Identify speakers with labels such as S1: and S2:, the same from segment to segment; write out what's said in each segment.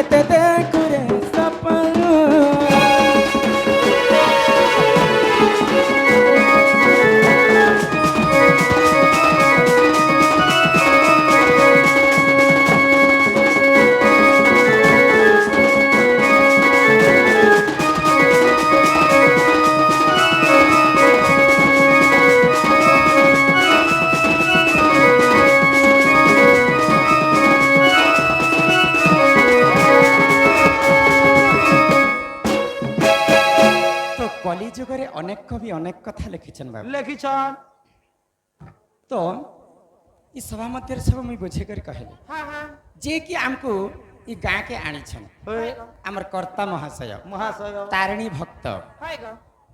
S1: কেতে দেখুরে সপন কলিযুগরে অনেক কবি অনেক কথা লিখিছেন বাবু
S2: লিখিছন
S1: তো ই সভা মধ্যে সব মুই বুঝে করে কহিলি যে কি আমকু ই গাঁ কে আনিছন আমার কর্তা মহাশয়
S2: মহাশয়
S1: তারিণী ভক্ত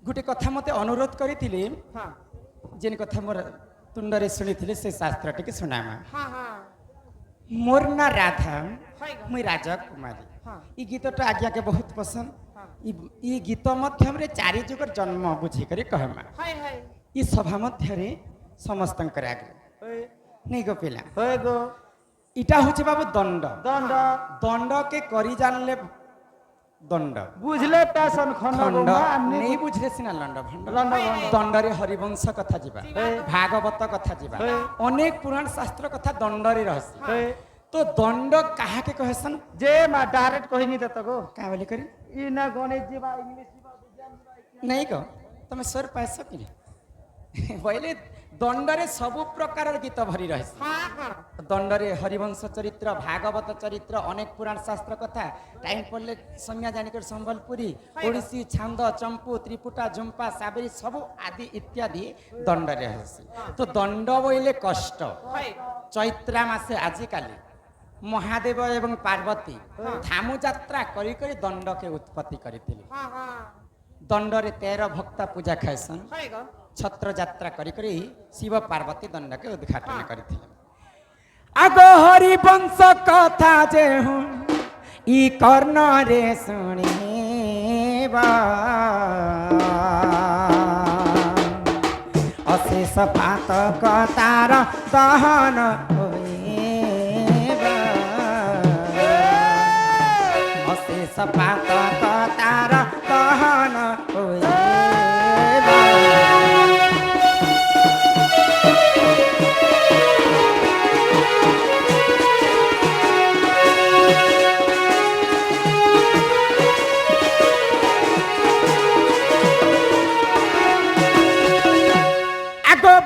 S1: গোটে কথা মতে অনুরোধ করিଥିଲି যেন কথা মোর তুণ্ডরে শুনিଥିଲି সে শাস্ত্রটিকে শুনামা মোর না রাধা মুই রাজকুমারী ই গীতটা আজ্ঞাকে বহুত পছন্দ ই গীত মধ্যমরে চারি যুগর জন্ম বুঝিকরি কহমা ই সভা মধ্যরে সমস্তঙ্কর আগে নেই গো পিলা ইটা হচ্ছে বাবু দণ্ড
S2: দণ্ড
S1: দণ্ডকে করি জানলে দণ্ড
S2: বুঝলে পেশন খন্ড
S1: নেই বুঝলে সিনা লণ্ড ভণ্ড দণ্ডরে হরিবংশ কথা যা ভাগবত কথা যা অনেক পুরাণ শাস্ত্র কথা দণ্ডরে রহস্য তো দণ্ড কাহাকে কহেসন
S2: যে মা ডাইরেক্ট কহিনি দেত গো
S1: কা বলি করি
S2: ই না গণিত जीवा इंग्लिश जीवा विज्ञान जीवा
S1: नहीं गो तुम स्वर पाइस कि बोले दंडरे सबु प्रकार गीत भरी रहे दंडरे हरिवंश चरित्र भागवत चरित्र अनेक पुराण शास्त्र कथा टाइम पड़े संज्ञा जानिकर संबलपुरी ओडिसी छांद चंपू त्रिपुटा झुंपा साबरी सबु आदि इत्यादि दंडरे हसी तो दंड बोले कष्ट चैत्रा मासे आजिकाली महादेव एवं पार्वती धामु यात्रा करी करी दंड के उत्पत्ति करथिले दंडरे 13 भक्ता पूजा खाइसन छत्र यात्रा करी करी शिव पार्वती दंड के उद्घाटन करथिले आगो हरि वंश कथा जे हूँ ई कर्ण रे सुनिबा अशेष पातक तार दहन अशेष पातक तार दहन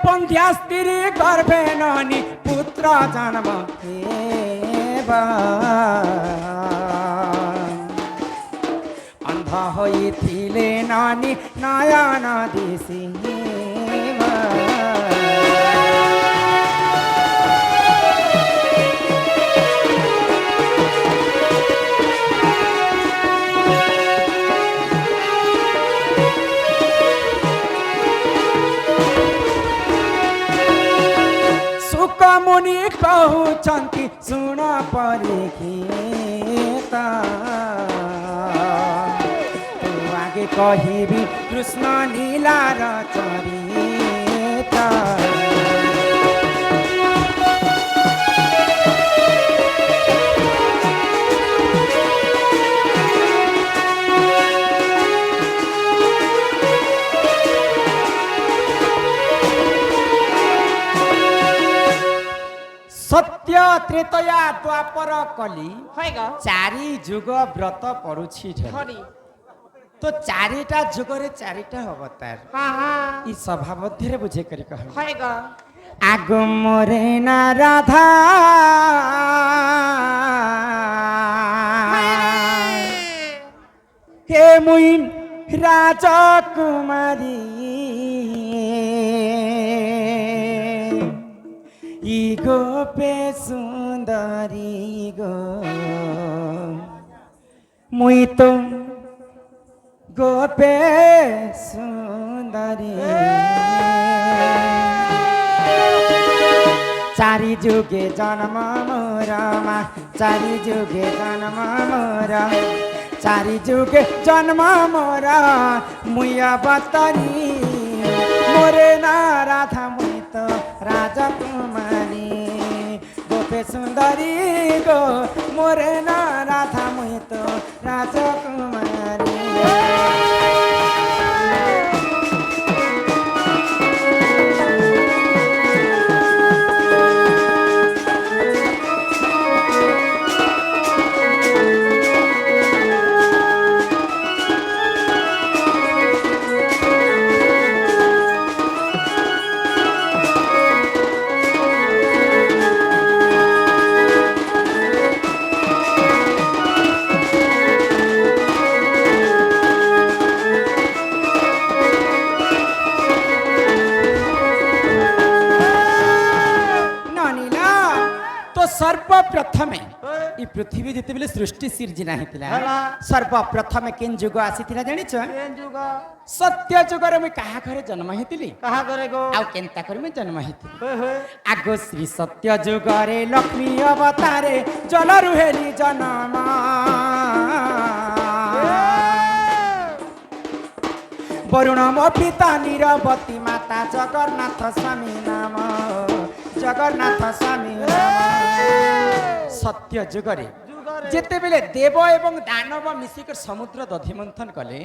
S1: बंध्या स्त्री गर्भे नानी पुत्र जन्म अंध होइथिले नानी नयन दिसी मुनि कहउछन्ति सुन परीक्षिता तू आगे कहिबी कृष्ण लीलार चरिता सत्य त्रेतया द्वापर कली चारि जुग व्रत पड़ुछि तो चारिटा जुगरे चारिटा अवतार ई सभा मध्य बुझे करी कह आग मोरे ना राधा हे मुई राजकुमारी गो पे सुंदरी गो मुई तो गो पे सुंदरी चारि जुगे जन्म मोरमा चारि जुगे जन्म मोरा चारि जुगे जन्म मोरा मुया बतरी मोरे ना राधा मुई तो राजकुमारी गोपे গোপে সুন্দরী গো মোরে না রাধা মুই তো রাজকুমারী। सर्वप्रथमे ई पृथ्वी जिते बेले सृष्टि सिर्जना हेतिला सर्वप्रथमे केन जुग आसीतिला जानिछ
S2: केन जुग
S1: सत्य जुगर में कहा घरे जन्म हेतिली
S2: कहा करे गो
S1: आउ केनता करे में जन्म हेतिली
S2: होय होय
S1: आगो श्री सत्य जुगरे लक्ष्मी अवतारे जल रुहेली जन्म वरुण मो पिता नीरवती माता जगन्नाथ स्वामी नाम जगन्नाथ स्वामी सत्य जुगरे जेते बेले देव एवं दानव मिसिकर समुद्र दधिमंथन कले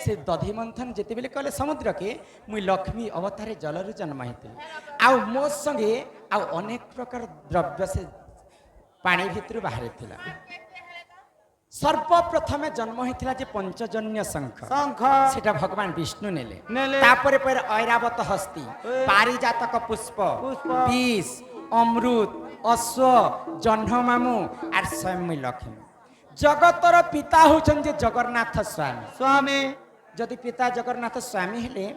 S1: से दधिमंथन जेते बेले कले समुद्र के मुई लक्ष्मी अवतारे जलरु जन्म हेतिली आउ मो संगे आउ अनेक प्रकार द्रव्य से पानी भितर बाहर थिला सर्वप्रथमे जन्म होता जे पंचजन्य शंख
S2: शंख
S1: सेटा भगवान विष्णु नेले
S2: नेले
S1: तापरे पर ऐरावत हस्ती पारिजातक पुष्प विष अमृत अश्व जह्नमामु आर स्वयं लक्ष्मी जगतर पिता होचन जे जगन्नाथ स्वामी
S2: स्वामी
S1: जदि पिता जगन्नाथ स्वामी हेले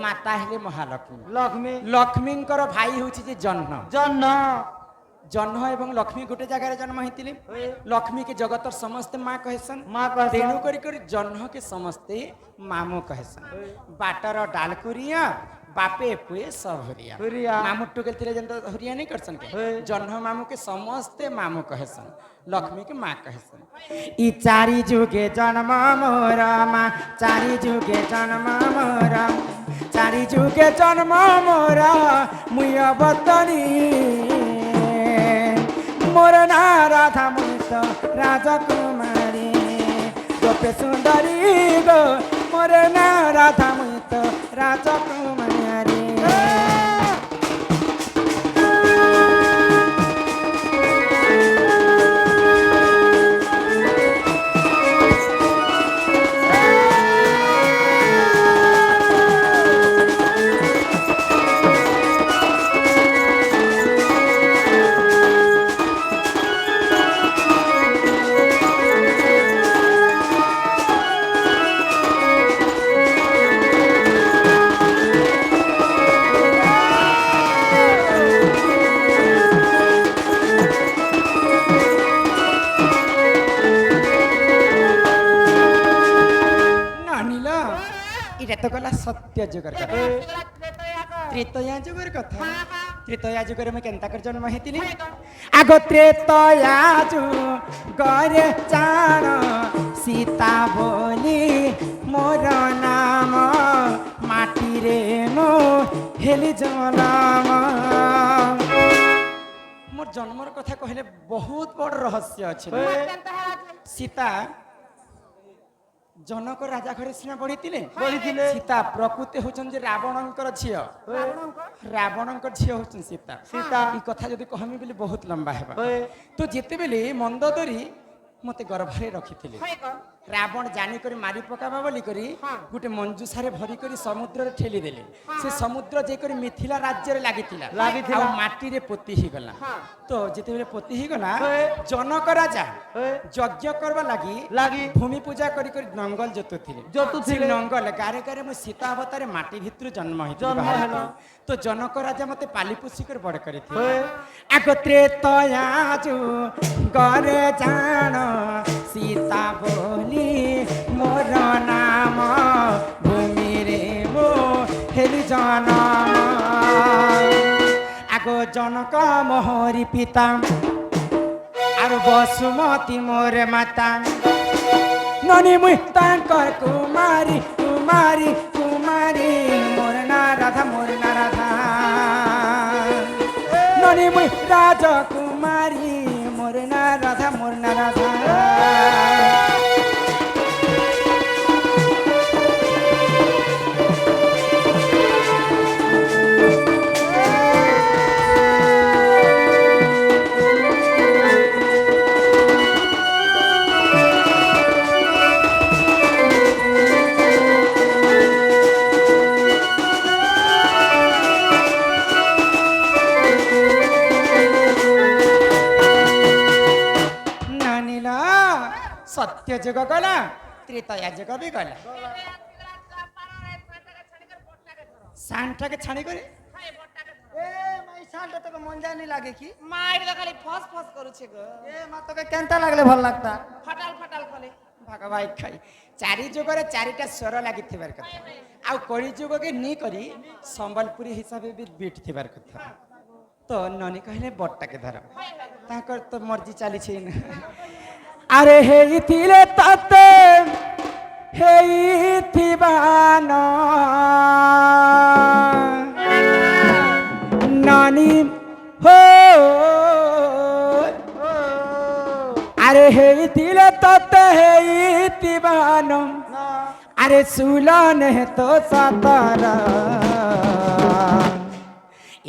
S1: माता हेले महालक्ष्मी
S2: लक्ष्मी
S1: लक्ष्मींकर भाई होची जे जह्न
S2: जन्म
S1: जह्न एवं लक्ष्मी गोटे जगह जन्म होती लक्ष्मी के जगतर समस्ते माँ कहसन
S2: माँ कहसन
S1: तेणु करी जह्न के समस्ते मामू कहसन बाटर डालकुरिया बापे पुए सब हुरिया मामू टुकेल तिले जन हुरिया नहीं करसन के जह्न मामू के समस्ते मामू कहसन लक्ष्मी के माँ कहसन ई चारि जुगे जन्म मोर माँ चारि जुगे जन्म मोर चारि जुगे जन्म मोर मुय बतनी मोर ना राधा मुत राजकुमारी गोपे सुंदरी गो मोर ना राधा मुत राजकुमारी तो गला सत्य जुगर कथा त्रेतया जुगर कथा त्रेतया जुगर में केनता कर जन्म हेतिली आगो त्रेतया जुगर चाण सीता बोली मोर नाम माटी रे मो हेली जन्म मोर जन्मर कथा कहले बहुत बड़ रहस्य अछि सीता जनक राजा घरे सिना बढ़ी सीता प्रकृति होचन जे रावणंकर झियो रावणंकर झियो होचन सीता सीता ई कथा जदी कहमी बोली बहुत लंबा हेबा तो जेते बेले मंदोदरी मते गर्भरे रखिथिले रावण जानी करी मारी पकाबा बोली करी गुटे मंजूसारे भरी करी समुद्र रे ठेली देले से समुद्र जे करी मिथिला राज्य रे लागिथिला आ माटी रे पोती ही गला तो जेते बेले पोती ही गला जनक राजा यज्ञ करबा लागी भूमि पूजा करी करी नंगल जोतुथिले नंगल गारे गारे मो सीता अवतारे माटी भितर जन्म हेला तो जनक राजा मते पाली पोसी कर बड़ करिथि आगत्रे तयाजु गरे जान सीता बोली मोर नाम भूमि रे मो हेली जनम आगो जनक मोहरी पिता आर बसुमती मोर माता ननी मुई तांकर कुमारी कुमारी कुमारी मोर ना राधा ननी मुई राजकुमारी কুমারী মোর না রাধা মোর না রাধা সত্য যুগ গলা ত্রেতয়া যুগ বি গলা সানটাকে ছানি করে
S2: এ মাই শালটা তোকে মন জানি লাগে কি
S3: মায়ের তো খালি ফস ফস করছে গো
S2: এ মা তোকে কেনতা লাগলে ভাল লাগতা
S3: ফাটাল ফাটাল কলে
S1: ভগবাই খাই চারি যুগরে চারিটা স্বর লাগিথিবার কথা আউ কলি যুগকে নি করি সম্বলপুরি হিসাবে বি বিট থিবার কথা তো ননি কহিলে বটটাকে ধর তাকর তো মর্জি চালিছে না আরে হেইথিলে তাতে হেইথিবান নানি হো আরে হেইথিলে তাতে হেইথিবান আরে সুলন হে তো সাতারা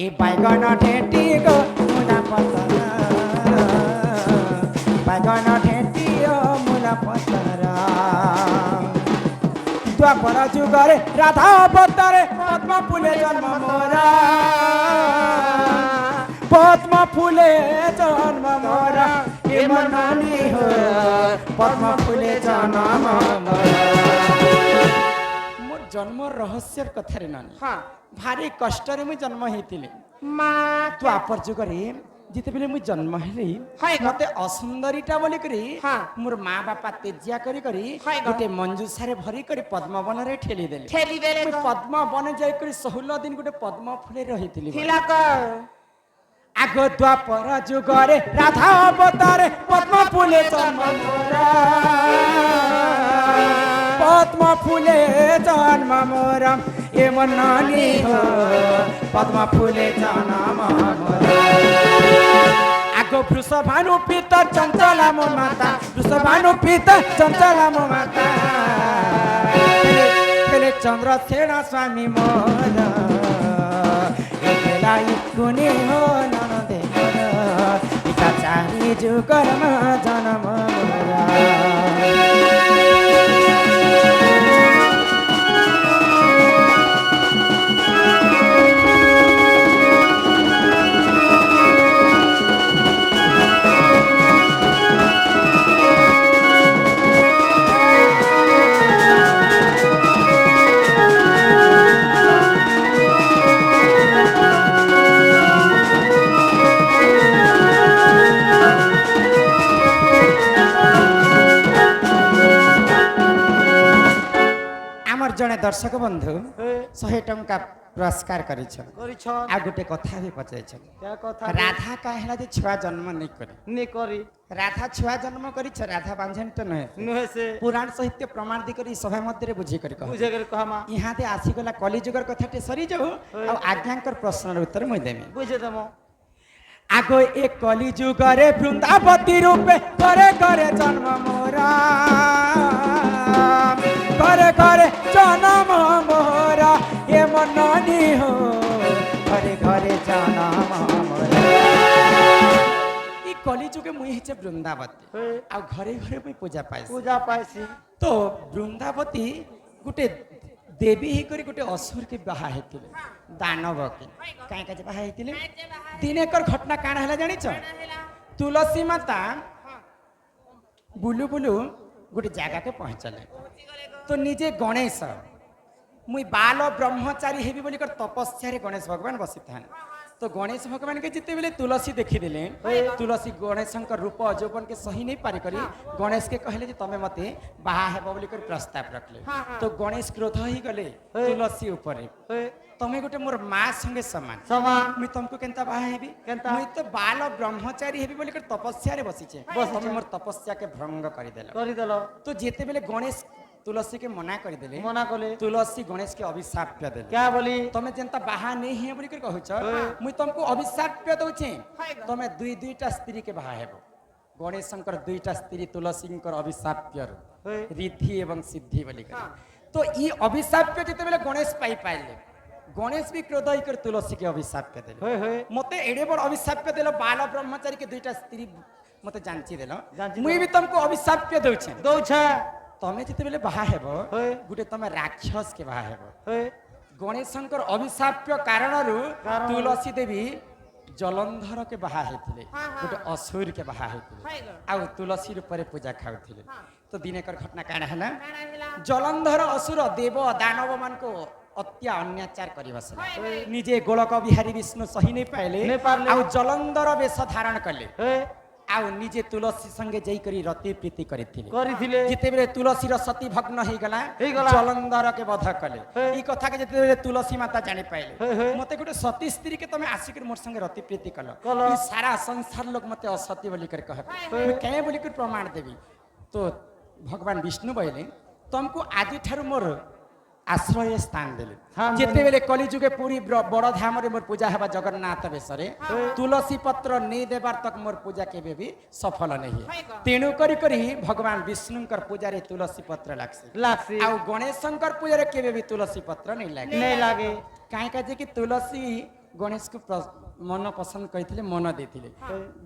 S1: এ বাইগন ঢেটি গো মুনা পতরা বাইগন ঢেটি ও মুনা পতরা দ্বাপর যুগরে রাধা অবতারে পদ্ম ফুলে জন্ম মোরা পদ্ম ফুলে জন্ম মোরা এ মনানি হো পদ্ম ফুলে জন্ম মোরা মোর জন্মর রহস্যের কথারে নানি
S3: হ্যাঁ
S1: ভারি কষ্টরে মুই জন্ম হইতিলি
S3: মা
S1: দ্বাপর যুগরে যেতেবেলে মুই জন্ম হেলি
S3: হয় গো।
S1: মতে অসুন্দরীটা বলি করি
S3: হ্যাঁ।
S1: মোর মা বাপা তেজিয়া করি করি
S3: হয় গো।
S1: গোটে মঞ্জুসারে ভরি করে পদ্মবନରେ ঠেলি দেলে
S3: ঠেলি দেলে
S1: মুই
S3: গো
S1: পদ্মবনে যাই করে 16 দিন গোটে পদ্ম ফুলে রহিতিলি
S3: ଥିଲା গো
S1: আগ দ্বাপর যুগরে রাধা অবতারে পদ্ম ফুলে জন্ম মোরা পদ্ম ফুলে জন্ম মোরা এমন নানি হো পদ্ম ফুলে জন্ম মোরা আগ বৃষভানু পিত চঞ্চলা মো মাতা বৃষভানু পিত চঞ্চলা মো মাতা ফেলে চন্দ্র সেনা স্বামী মোর একেলাই গুণী হো ননদে মোর পিতা চারি যুগর মা জনম মোরা আমার জনে দর্শক বন্ধু 100 টঙ্কা পুরস্কার করেছ
S2: করিছ
S1: আর গোটে কথা বি পচাইছ
S2: কে কথা
S1: রাধা কাহিলা যে ছুয়া জন্ম নেই করে
S2: নি করি
S1: রাধা ছুয়া জন্ম করিছ রাধা বাঞ্ঝনটা নহে
S2: নুহে সে
S1: পুরাণ সাহিত্য প্রমাণ দি করি সভা মধ্যে বুঝি করি কহ
S2: বুঝে গেল কহমা
S1: ইহাতে আসিগলা কলিযুগর কথাটি সরি যাও আর আজ্ঞাঙ্কর প্রশ্নর উত্তর মুই দেমি
S2: বুঝে দেমো
S1: আগ এ কলিযুগরে বৃন্দাবতী রূপে করে করে জন্ম মোরা করে করে জন্ম মোরা এ মননি হো ঘরে ঘরে জন্ম মোরা ই কলিযুগে মুই হিচে বৃন্দাবতী আর ঘরে ঘরে মুই পূজা পাইছি
S2: পূজা পাইছি
S1: তো বৃন্দাবতী গোটে দেবী ହେଇକରି ଗୋଟେ ଅସୁରକେ ବାହା ହେଇଥିଲେ ଦାନବକେ କାଇଁ କାଜେ ବାହା ହେଇଥିଲେ ଦିନେକର ଘଟଣା କାଣା ହେଲା ଜାଣିଛ ତୁଳସୀ ମାତା ବୁଲୁ ବୁଲୁ ଗୋଟେ ଜାଗାକେ ପହଞ୍ଚିଲେ ତ ନିଜେ ଗଣେଶ ମୁଇଁ ବାଲ ବ୍ରହ୍ମଚାରୀ ହେବି ବୋଲି କର ତପସ୍ୟାରେ ଗଣେଶ ଭଗବାନ ବସିଥାନ୍ତି তো গণেশ ভগবানকে যেতেবেলে তুলসী দেখিদেলে তুলসী গণেশଙ୍କ রূপ যৌবনকে সহি नहीं पारी करी गणेश के कहले जे तमे मते बाहा हेबो बोली कर प्रस्ताव रखले तो गणेश क्रोध ही गले तुलसी ऊपर तमे गोटे मोर माँ संगे समान
S2: समान
S1: मुई तुमको केनता बाहा हेबी
S2: केनता?
S1: मुई तो बाल ब्रह्मचारी हेबी बोली कर तपस्या रे बसिचे तमे मोर तपस्या के भंग करी देलो
S2: করি দেল
S1: तो जेतेबेले गणेश तुलसी के मना कर देले
S2: मना कले
S1: तुलसी गणेश के अभिशाप्य देले
S2: क्या बोली
S1: तमे जेंता बाहा नहीं है बोली कर कहूछ मुई तुमको अभिशाप्य दउछे तमे दुई दुईटा स्त्री के बाहा हेबो गणेश शंकर दुईटा स्त्री तुलसी अभिशाप्य रिद्धि एवं सिद्धि बोली कर तो ई अभिशाप्य जेते बेले गणेश पाई पाइले गणेश भी क्रोध कर तुलसी के अभिशाप्य देले मते एडे बड़ अभिशाप्य देलो बाल ब्रह्मचारी के दुईटा स्त्री मते जानची देलो मुई भी तुमको अभिशाप्य दउछे
S2: दौछा
S1: तमे जेते बेले बाहा हेबो गुटे तमे राक्षस के बाहा हेबो गणेश शंकर अभिशाप्य कारणरू तुलसी देवी जलंधर के बाहा हेथिले गोटे असुर के बाहा हेथिले आ तुलसी रूपरे पूजा खाउथिले तो दिनेकर घटना काण हला जलंधर असुर देव दानव मान को अत्या अत्याचार करि बसले निजे गोलक बिहारी विष्णु सही नहीं पाइले आ जलंधर वेश धारण कले आ निजे तुलसी संगे जई करी रति प्रीति करिथिले जिते बेले तुलसी रो सती भग्न हे गला जलंधर के वध कले ई कथा के जिते बेले तुलसी माता जानि पाइले मते गोटे सती स्त्री के तमे आशिक मोर संगे रति प्रीति कल ई सारा संसार लोग मते असती बोली कर कह मैं कहे बोली कर प्रमाण देबी तो भगवान विष्णु बोले तुमको आज ठार मोर आश्रय स्थान देले जेते बेले कली जुगे पूरी बड़ धाम रे मोर पूजा हेबा जगन्नाथ बेसरे तुलसी पत्र नहीं देबार तक मोर पूजा केबे भी सफल नहीं है तेणु करी भगवान विष्णुकर पूजा रे तुलसी पत्र लागसी आ गणेश शंकर पूजा रे केबे भी तुलसी पत्र नहीं लागे काहे का जे कि तुलसी गणेश को मन पसंद करथिले मन देथिले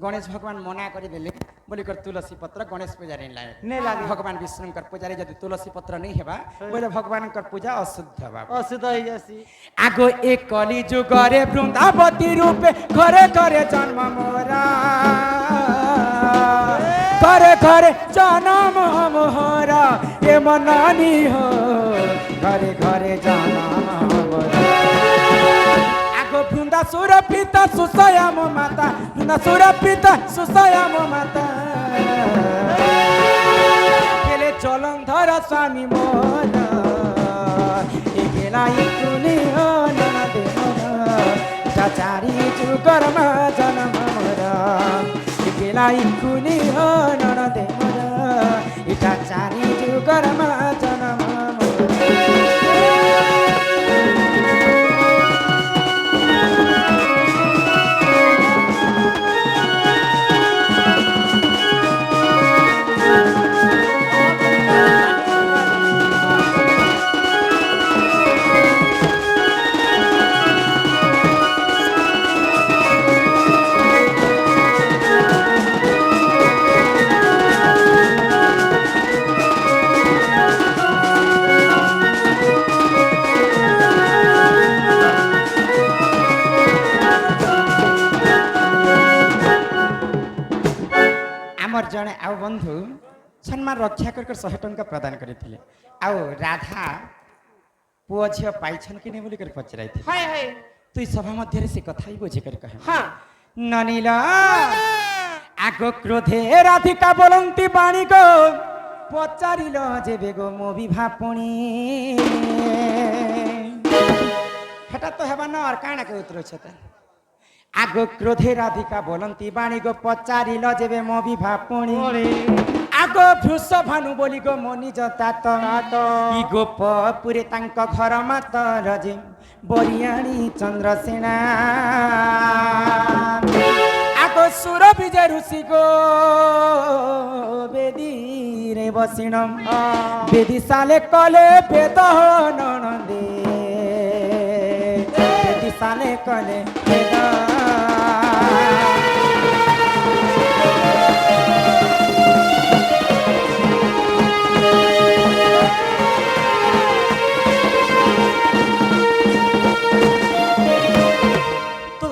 S1: गणेश भगवान मना करि देले बोली कर तुलसी पत्र गणेश पूजा नहीं लागे भगवान विष्णुकर पूजा रे यदि तुलसी पत्र नहीं हेबा बोले भगवान कर पूजा अशुद्ध हेबा
S2: अशुद्ध हो जासी
S1: आगो एक कली जुग रे वृंदावती रूपे घरे घरे जन्म मोरा घरे घरे जन्म मोरा ए मनानी हो घरे घरे जन्म मोरा बृंदा सुर पिता सुसयाम माता बृंदा सुर पिता सुसयाम माता केले जलंधर स्वामी मोर एकेला इकुनी हो ननदे मोर चाचारी जुगर मा जन्म मोर एकेला इकुनी हो ननदे मोर चाचारी जुगर मा जन्म मोर जड़े आउ बंधु सम्मान रक्षा कर 100 टंका प्रदान करथिले आउ राधा पुओ झियो पाइछन कि नहीं बोली कर पचराई थी
S3: हाय हाय
S1: तू सभा मध्य रे से कथा ही बुझे कर कहे हां ननीला आगो क्रोधे राधिका बोलंती बाणी को पचारिलो जे बेगो मो विभापुणी हेटा तो हेबा न और काना के उतरो छता आगो क्रोधे राधिका बोलंती बाणी गो पचारिल जेबे मो विभापुणी आगो भृष भानु बोली गो मो निज तात ई गोप पुरे तांक घर मात रजे बरियाणी चंद्रसेना आगो सुर विजय ऋषि गो बेदी रे बसिणम बेदी साले कले बेद ननदे बेदी साले कले बेद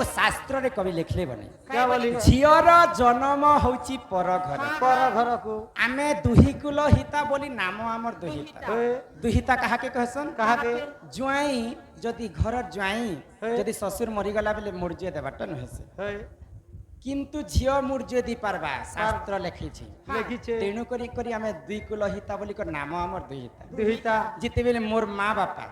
S1: शास्त्र रे कवि लिखले बने
S2: क्या बोली
S1: झियर जन्म होची पर घर को आमे दुही कुल हिता बोली नाम हमर दुहिता दुहिता कहा के कहसन कहा के जुआई जदि घर जुआई जदि ससुर मरि गला बेले मुर्जे देबाट नहेसे किंतु झियो मुर्जे दी पारबा शास्त्र लिखि छी तेनु करी आमे दुई कुल हिता बोली कर नाम हमर दुहिता जिते बेले मोर माँ बापा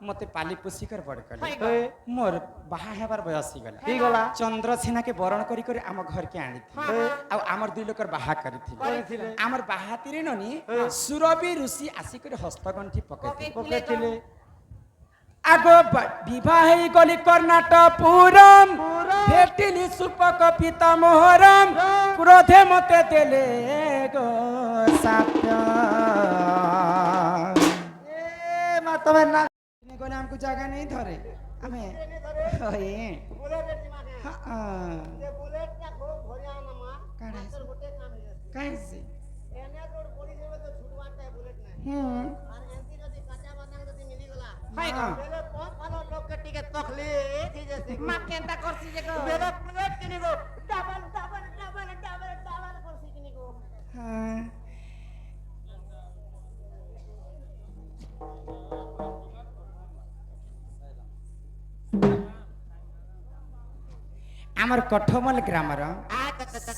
S1: মতে পালি পুষি করে বড় কলে
S2: হই
S1: মোর বাহা হেবার বয়স গলা
S2: কি গলা
S1: চন্দ্রসেনা কে বরণ করি করে আম ঘরকে আনিথিলে আর আমার দুই লোকর বাহা করিথিলে
S2: করিথিলে।
S1: আমার বাহাতিরে ননি সুরবি ঋষি আসি করে হস্তগণ্ঠি পকাইথিলে
S2: পকেটিলে
S1: আগ বিবাহ গলি কর্ণাটপুরম ভেটিলি সুপক পিতামহরম ক্রোধে মতে দেলে গো সাপ্য
S2: এ মা তুমি না
S1: গলে আমাকে জায়গা নেই ধরে আমি ওই কাইছে হুম
S3: হয় গো
S2: হ্যাঁ
S3: মা কেনটা করছি যে গো
S1: হ্যাঁ আমার কঠমল গ্রামর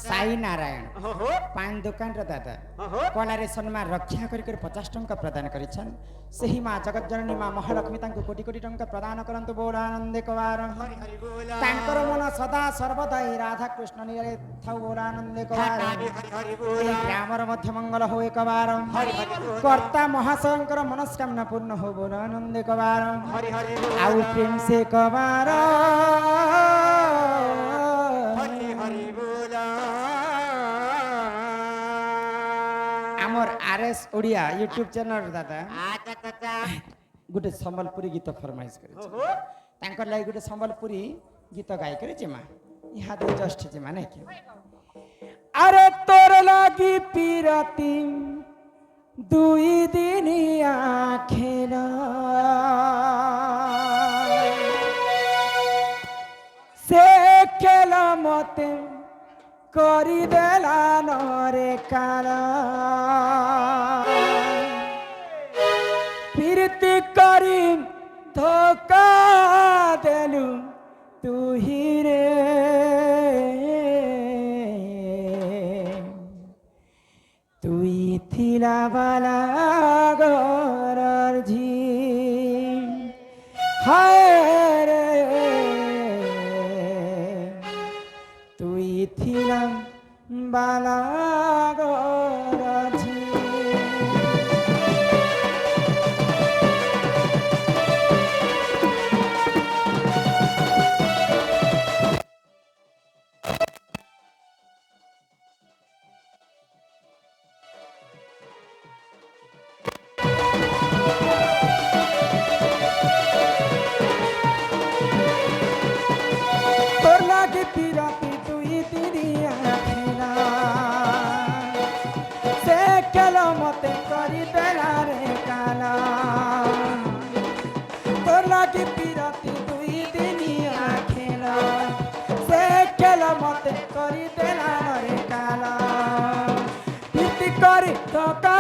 S1: সাই নারায়ণ পান দোকানর দাদা কলারে সম্মান রক্ষা করি 50 টঙ্কা প্রদান করেছেন ସେହି ମା ଜଗତ ଜନନୀ ମା ମହାଲକ୍ଷ୍ମୀ ତାଙ୍କୁ କୋଟି କୋଟି ଟଙ୍କା ପ୍ରଦାନ କରନ୍ତୁ ବୋଲ ଆନନ୍ଦେ କବାର ତାଙ୍କର ମନ ସଦା ସର୍ବଦା ଏହି ରାଧା କୃଷ୍ଣ ନିରେ ଥାଉ ବୋଲ ଆନନ୍ଦେ କବାର ଏହି ଗ୍ରାମର ମଧ୍ୟ ମଙ୍ଗଳ ହଉ ଏକବାର କର୍ତ୍ତା ମହାଶୟଙ୍କର ମନସ୍କାମନା ପୂର୍ଣ୍ଣ ହଉ ବୋଲ ଆନନ୍ଦେ କବାର ଆଉ ପ୍ରେମ ସେ କବାର আমার আরএস ওড়িয়া ইউটিউব চ্যানেল দাদা গোটে সম্বলপুরী গীত ফরমাইশ করেছে তাঙ্কর লাগি গোটে সম্বলপুরী গীত গাই করেছে মা ইহাদে জস্ট যে মানে কি আরে তোর লাগি পিরাতি দুই দিনিয়া খেলা সে খেলা মতে করি দেলা নরে কালা প্রীতি করি ধোকা দেলু তুহি রে তুই থিলা বালা গরর ঝি হায় রে তুই থিলাম বালা গরর ঝি তোর লাগে পিরাতি তুই তিরিয়া খেলা সে খেলো মতে করি দেলা রে কালা তোর লাগে পিরাতি তুই তিরিয়া খেলা সে খেলো মতে করি দেলা রে কালা প্রীতি করি ধোকা